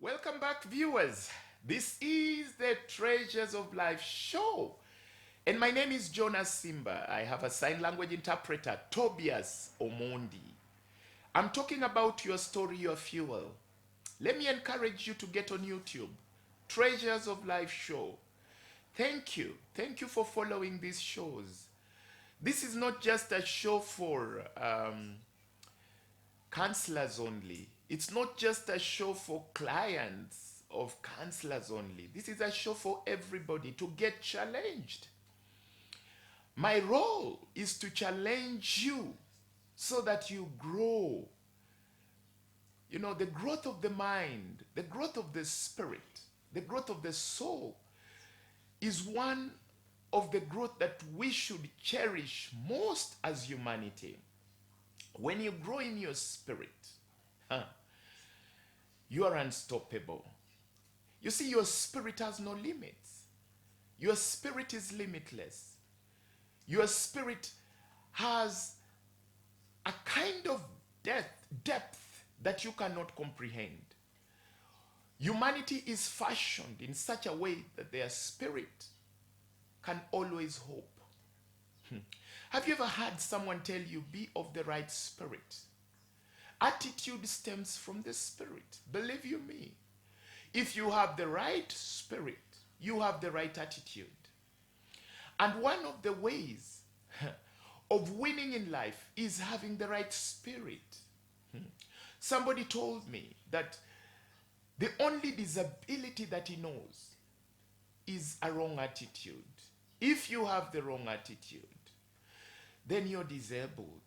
Welcome back, viewers. This is the Treasures of Life show. And my name is Jonah Simba. I have a sign language interpreter, Tobias Omondi. I'm talking about your story, your fuel. Let me encourage you to get on YouTube. Treasures of Life show. Thank you. Thank you for following these shows. This is not just a show for counselors only. It's not just a show for clients of counselors only. This is a show for everybody to get challenged. My role is to challenge you so that you grow. You know, the growth of the mind, the growth of the spirit, the growth of the soul is one of the growth that we should cherish most as humanity. When you grow in your spirit, you are unstoppable. You see, your spirit has no limits. Your spirit is limitless. Your spirit has a kind of depth that you cannot comprehend. Humanity is fashioned in such a way that their spirit can always hope. Have you ever had someone tell you, be of the right spirit? Attitude stems from the spirit. Believe you me. If you have the right spirit, you have the right attitude. And one of the ways of winning in life is having the right spirit. Somebody told me that the only disability that he knows is a wrong attitude. If you have the wrong attitude, then you're disabled.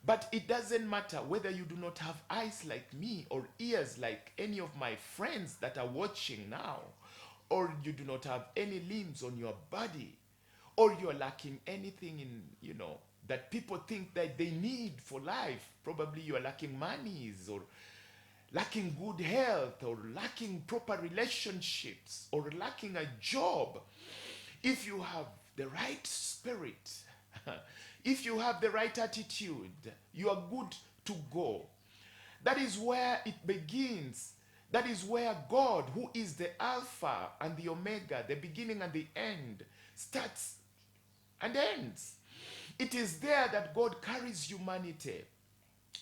But it doesn't matter whether you do not have eyes like me or ears like any of my friends that are watching now, or you do not have any limbs on your body, or you're lacking anything in, that people think that they need for life. Probably you're lacking monies, or lacking good health, or lacking proper relationships, or lacking a job. If you have the right spirit, if you have the right attitude, you are good to go. That is where it begins. That is where God, who is the Alpha and the Omega, the beginning and the end, starts and ends. It is there that God carries humanity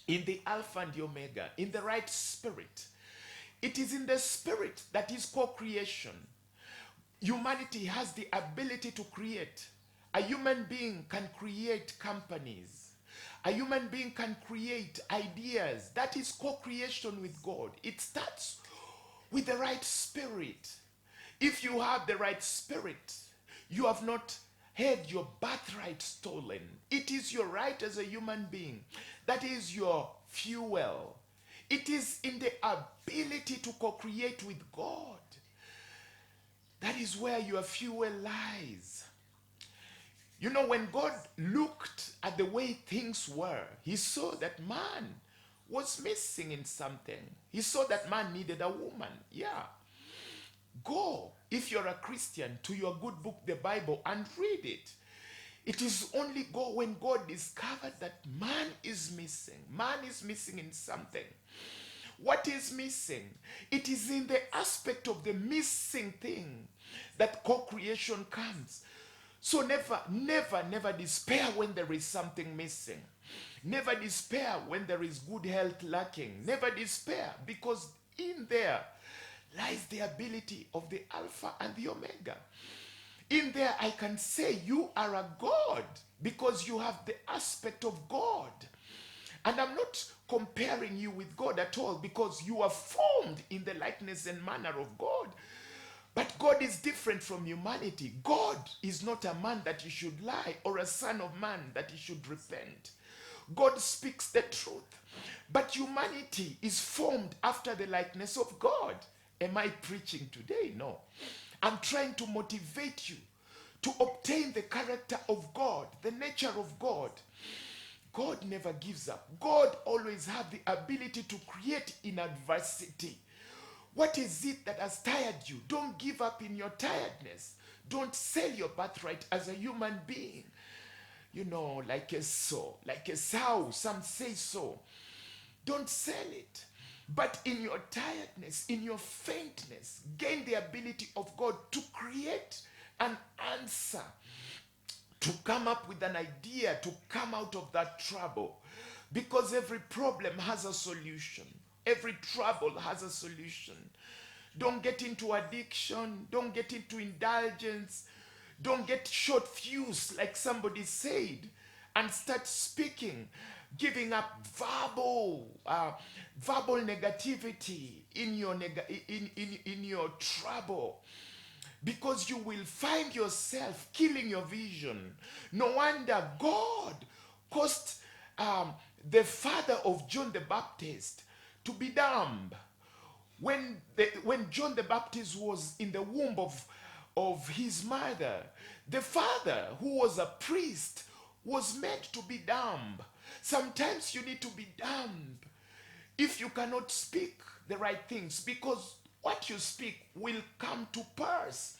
in the Alpha and the Omega, in the right spirit. It is in the spirit that is co-creation. Humanity has the ability to create. A human being can create companies. A human being can create ideas. That is co-creation with God. It starts with the right spirit. If you have the right spirit, you have not had your birthright stolen. It is your right as a human being. That is your fuel. It is in the ability to co-create with God. That is where your fuel lies. You know, when God looked at the way things were, he saw that man was missing in something. He saw that man needed a woman. Yeah. Go, if you're a Christian, to your good book, the Bible, and read it. It is only go when God discovered that man is missing. Man is missing in something. What is missing? It is in the aspect of the missing thing that co-creation comes. So never despair when there is something missing. Never despair when there is good health lacking. Never despair, because in there lies the ability of the Alpha and the Omega. In there I can say you are a God because you have the aspect of God. And I'm not comparing you with God at all, because you are formed in the likeness and manner of God. But God is different from humanity. God is not a man that he should lie, or a son of man that he should repent. God speaks the truth. But humanity is formed after the likeness of God. Am I preaching today? No. I'm trying to motivate you to obtain the character of God, the nature of God. God never gives up. God always has the ability to create in adversity. What is it that has tired you? Don't give up in your tiredness. Don't sell your birthright as a human being. You know, like a sow, like a sow, some say so. Don't sell it. But in your tiredness, in your faintness, gain the ability of God to create an answer, to come up with an idea, to come out of that trouble. Because every problem has a solution. Every trouble has a solution. Don't get into addiction. Don't get into indulgence. Don't get short fused, like somebody said, and start speaking, giving up verbal negativity in your trouble, because you will find yourself killing your vision. No wonder God caused the father of John the Baptist to be dumb. When John the Baptist was in the womb of his mother, the father, who was a priest, was meant to be dumb. Sometimes you need to be dumb if you cannot speak the right things, because what you speak will come to pass.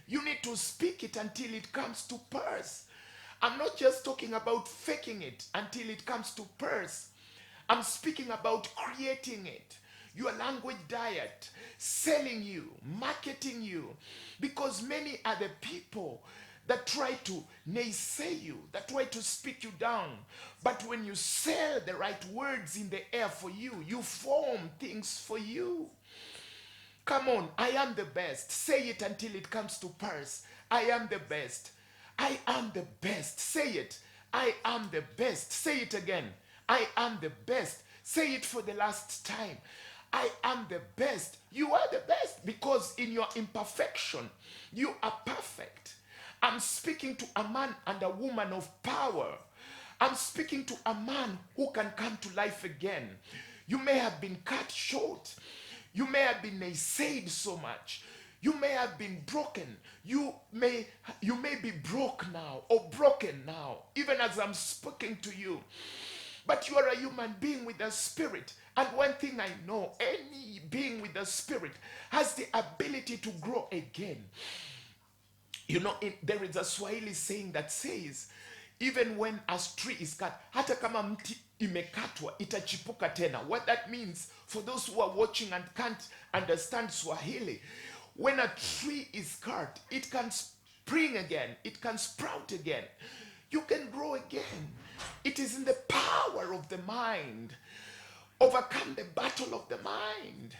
You need to speak it until it comes to pass. I'm not just talking about faking it until it comes to pass. I'm speaking about creating it. Your language diet, selling you, marketing you. Because many are the people that try to naysay you, that try to speak you down. But when you sell the right words in the air for you, you form things for you. Come on, I am the best. Say it until it comes to pass. I am the best. I am the best. Say it. I am the best. Say it again. I am the best. Say it for the last time. I am the best. You are the best, because in your imperfection, you are perfect. I'm speaking to a man and a woman of power. I'm speaking to a man who can come to life again. You may have been cut short. You may have been naysayed so much. You may have been broken. You may be broke now or broken now, even as I'm speaking to you. But you are a human being with a spirit. And one thing I know, any being with a spirit has the ability to grow again. You know, there is a Swahili saying that says, even when a tree is cut, hata kama mti imekatwa, itachipuka tena. What that means, for those who are watching and can't understand Swahili, when a tree is cut, it can spring again, it can sprout again. You can grow again. It is in the power of the mind. Overcome the battle of the mind.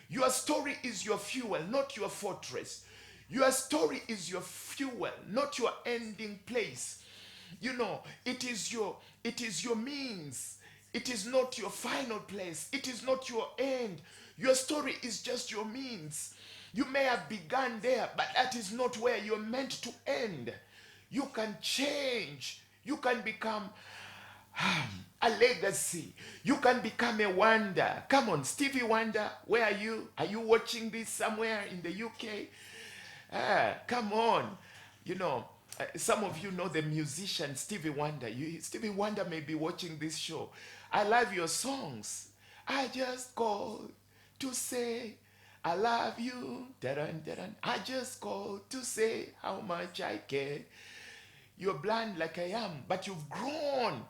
Your story is your fuel, not your fortress. Your story is your fuel, not your ending place. You know, it is your means. It is not your final place. It is not your end. Your story is just your means. You may have begun there, but that is not where you're meant to end. You can change. You can become a legacy. You can become a wonder. Come on, Stevie Wonder, where are you? Are you watching this somewhere in the UK? Come on. You know, some of you know the musician Stevie Wonder. Stevie Wonder may be watching this show. I love your songs. I just called to say I love you. Daran, daran. I just called to say how much I care. You're blind like I am, but you've grown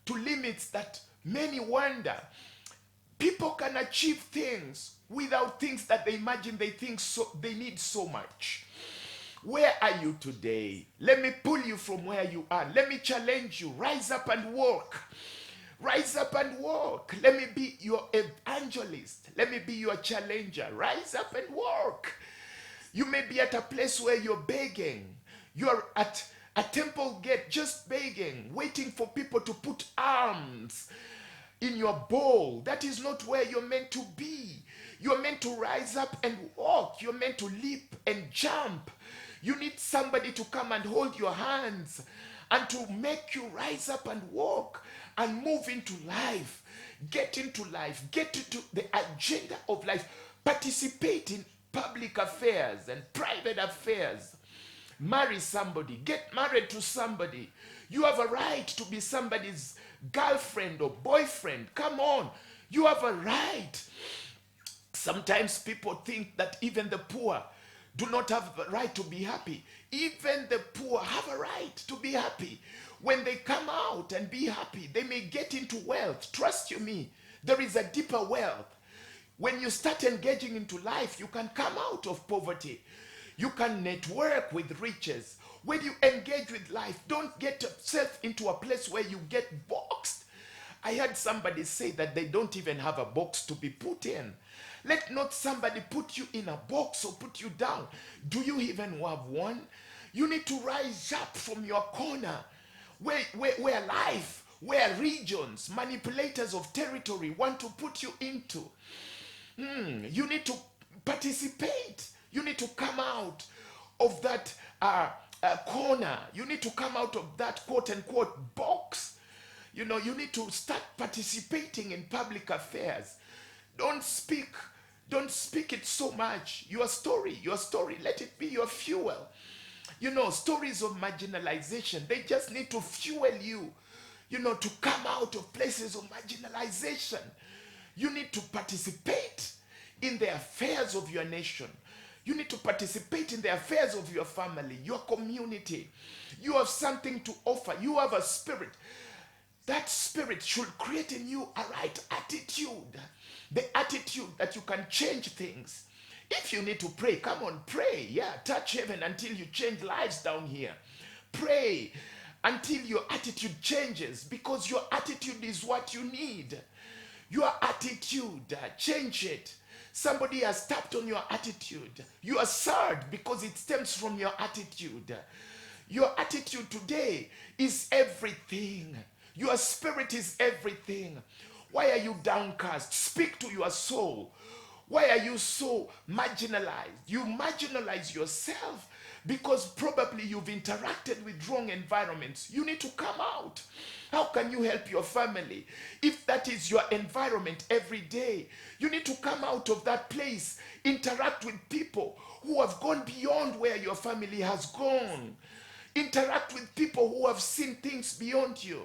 to limits that many wonder. People can achieve things without things that they imagine they need so much. Where are you today? Let me pull you from where you are. Let me challenge you. Rise up and walk. Rise up and walk. Let me be your evangelist. Let me be your challenger. Rise up and walk. You may be at a place where you're begging. You're at a temple gate just begging, waiting for people to put alms in your bowl. That is not where you're meant to be. You're meant to rise up and walk. You're meant to leap and jump. You need somebody to come and hold your hands and to make you rise up and walk and move into life. Get into life. Get into the agenda of life. Participate in public affairs and private affairs. Marry somebody. Get married to somebody. You have a right to be somebody's girlfriend or boyfriend. Come on. You have a right. Sometimes people think that even the poor do not have the right to be happy. Even the poor have a right to be happy. When they come out and be happy, they may get into wealth. Trust you me, there is a deeper wealth. When you start engaging into life, you can come out of poverty. You can network with riches. When you engage with life, don't get yourself into a place where you get boxed. I heard somebody say that they don't even have a box to be put in. Let not somebody put you in a box or put you down. Do you even have one? You need to rise up from your corner where life, where regions, manipulators of territory want to put you into. You need to participate. You need to come out of that corner. You need to come out of that quote unquote box. You know, you need to start participating in public affairs. Don't speak it so much. Your story, let it be your fuel. You know, stories of marginalization, they just need to fuel you, you know, to come out of places of marginalization. You need to participate in the affairs of your nation. You need to participate in the affairs of your family, your community. You have something to offer. You have a spirit. That spirit should create in you a right attitude. The attitude that you can change things. If you need to pray, come on, pray. Yeah, touch heaven until you change lives down here. Pray until your attitude changes, because your attitude is what you need. Your attitude, change it. Somebody has tapped on your attitude. You are sad because it stems from your attitude. Your attitude today is everything. Your spirit is everything. Why are you downcast? Speak to your soul. Why are you so marginalized? You marginalize yourself because probably you've interacted with wrong environments. You need to come out. How can you help your family if that is your environment every day? You need to come out of that place, interact with people who have gone beyond where your family has gone. Interact with people who have seen things beyond you.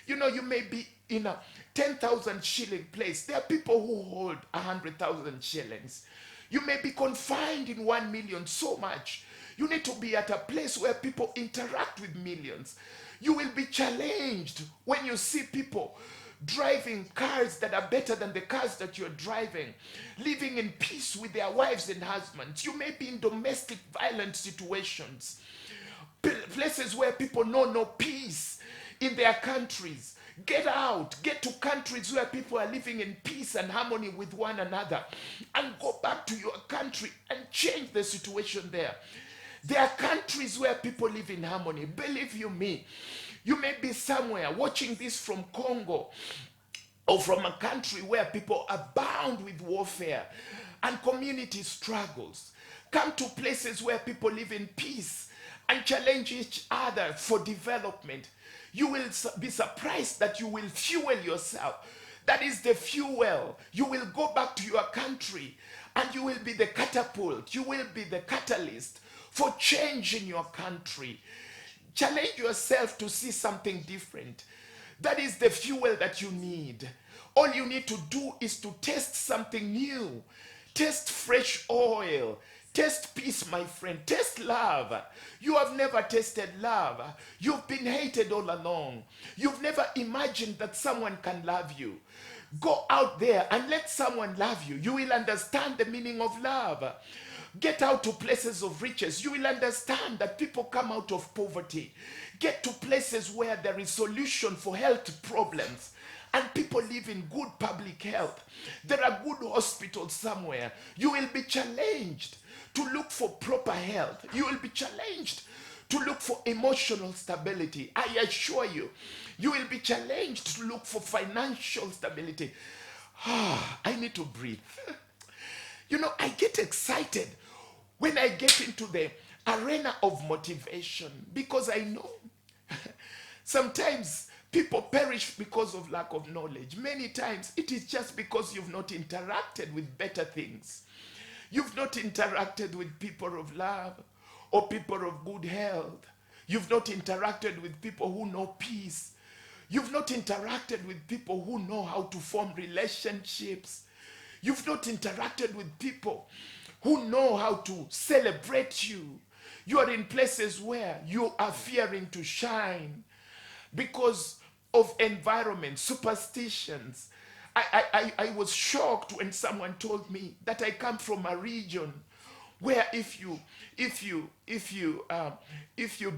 You know, you may be in a 10,000 shilling place. There are people who hold 100,000 shillings. You may be confined in 1 million so much. You need to be at a place where people interact with millions. You will be challenged when you see people driving cars that are better than the cars that you're driving, living in peace with their wives and husbands. You may be in domestic violence situations, places where people know no peace in their countries. Get out, get to countries where people are living in peace and harmony with one another, and go back to your country and change the situation there. There are countries where people live in harmony. Believe you me, you may be somewhere watching this from Congo or from a country where people are bound with warfare and community struggles. Come to places where people live in peace and challenge each other for development. You will be surprised that you will fuel yourself. That is the fuel. You will go back to your country and you will be the catapult. You will be the catalyst for change in your country. Challenge yourself to see something different. That is the fuel that you need. All you need to do is to taste something new. Taste fresh oil. Taste peace, my friend. Taste love. You have never tasted love. You've been hated all along. You've never imagined that someone can love you. Go out there and let someone love you. You will understand the meaning of love. Get out to places of riches. You will understand that people come out of poverty. Get to places where there is solution for health problems and people live in good public health. There are good hospitals somewhere. You will be challenged to look for proper health. You will be challenged to look for emotional stability. I assure you, you will be challenged to look for financial stability. I need to breathe. You know, I get excited when I get into the arena of motivation because I know sometimes people perish because of lack of knowledge. Many times it is just because you've not interacted with better things. You've not interacted with people of love or people of good health. You've not interacted with people who know peace. You've not interacted with people who know how to form relationships. You've not interacted with people who know how to celebrate you. You are in places where you are fearing to shine because of environment, superstitions, I was shocked when someone told me that I come from a region where if you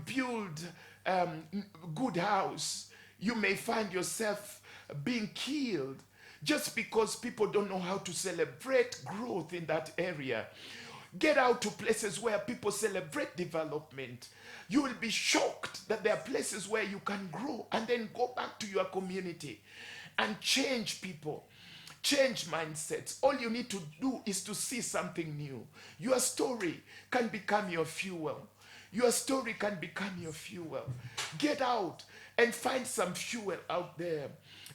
build good house, you may find yourself being killed just because people don't know how to celebrate growth in that area. Get out to places where people celebrate development. You will be shocked that there are places where you can grow and then go back to your community and change people, change mindsets. All you need to do is to see something new. Your story can become your fuel. Your story can become your fuel. Get out and find some fuel out there.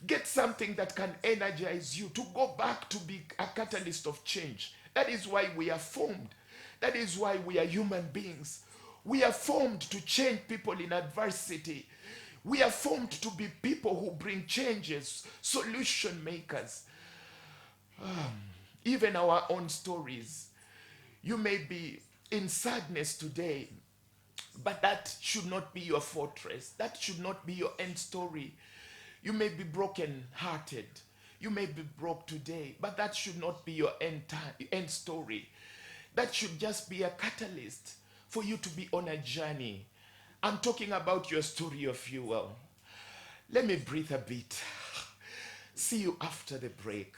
Get something that can energize you to go back to be a catalyst of change. That is why we are formed. That is why we are human beings. We are formed to change people in adversity. We are formed to be people who bring changes, solution makers. Even our own stories. You may be in sadness today, but that should not be your fortress. That should not be your end story. You may be broken hearted. You may be broke today, but that should not be your end story. That should just be a catalyst for you to be on a journey. I'm talking about your story of fuel. Let me breathe a bit. See you after the break.